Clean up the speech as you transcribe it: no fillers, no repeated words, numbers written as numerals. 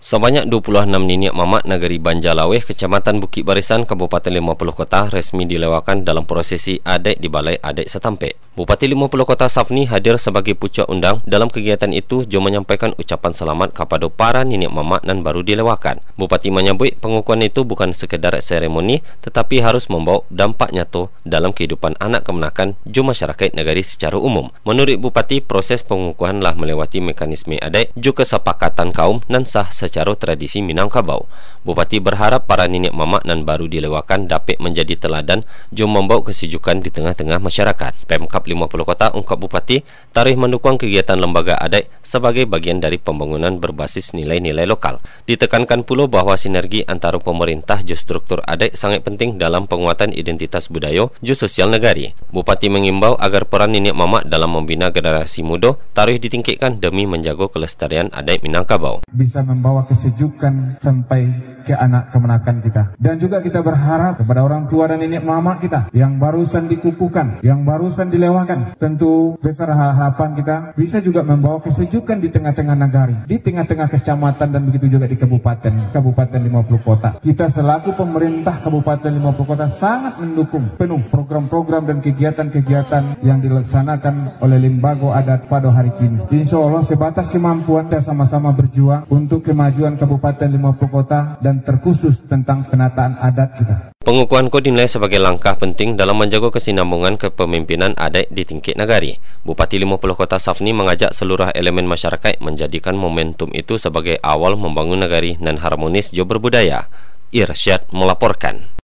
Sebanyak 26 niniak mamak negeri Banjarlaweh, Kecamatan Bukit Barisan, Kabupaten 50 Kota resmi dilewakan dalam prosesi adat di Balai Adat Setampek. Bupati 50 Kota Safni hadir sebagai pucuk undang. Dalam kegiatan itu, Jo menyampaikan ucapan selamat kepada para niniak mamak dan baru dilewakan. Bupati menyebut pengukuhan itu bukan sekedar seremoni, tetapi harus membawa dampak nyata dalam kehidupan anak kemenakan Jo masyarakat negeri secara umum. Menurut Bupati, proses pengukuhan telah melewati mekanisme adat, Jo kesepakatan kaum dan sah secara tradisi Minangkabau. Bupati berharap para niniak mamak dan baru dilewakan dapat menjadi teladan Jo membawa kesejukan di tengah-tengah masyarakat. Pemkab 50 Kota ungkap Bupati tarikh mendukung kegiatan lembaga adat sebagai bagian dari pembangunan berbasis nilai-nilai lokal. Ditekankan pula bahawa sinergi antara pemerintah jo struktur adat sangat penting dalam penguatan identitas budaya jo sosial negari. Bupati mengimbau agar peran niniak mamak dalam membina generasi muda tarikh ditingkatkan demi menjaga kelestarian adat Minangkabau. Bisa membawa kesejukan sampai ke anak kemenakan kita. Dan juga kita berharap kepada orang tua dan nenek mama kita yang barusan dikukuhkan, yang barusan dilewakan. Tentu besar harapan kita bisa juga membawa kesejukan di tengah-tengah negari, di tengah-tengah kecamatan dan begitu juga di Kabupaten 50 Kota. Kita selaku pemerintah Kabupaten 50 Kota sangat mendukung penuh program-program dan kegiatan-kegiatan yang dilaksanakan oleh lembaga adat pada hari ini. Insya Allah sebatas kemampuan kita sama-sama berjuang untuk kemajuan Kabupaten 50 Kota dan terkhusus tentang penataan adat kita. Pengukuhan ko dinilai sebagai langkah penting dalam menjaga kesinambungan kepemimpinan adat di tingkat negari. Bupati 50 Kota Safni mengajak seluruh elemen masyarakat menjadikan momentum itu sebagai awal membangun negari dan harmonis jo berbudaya. Irsyad melaporkan.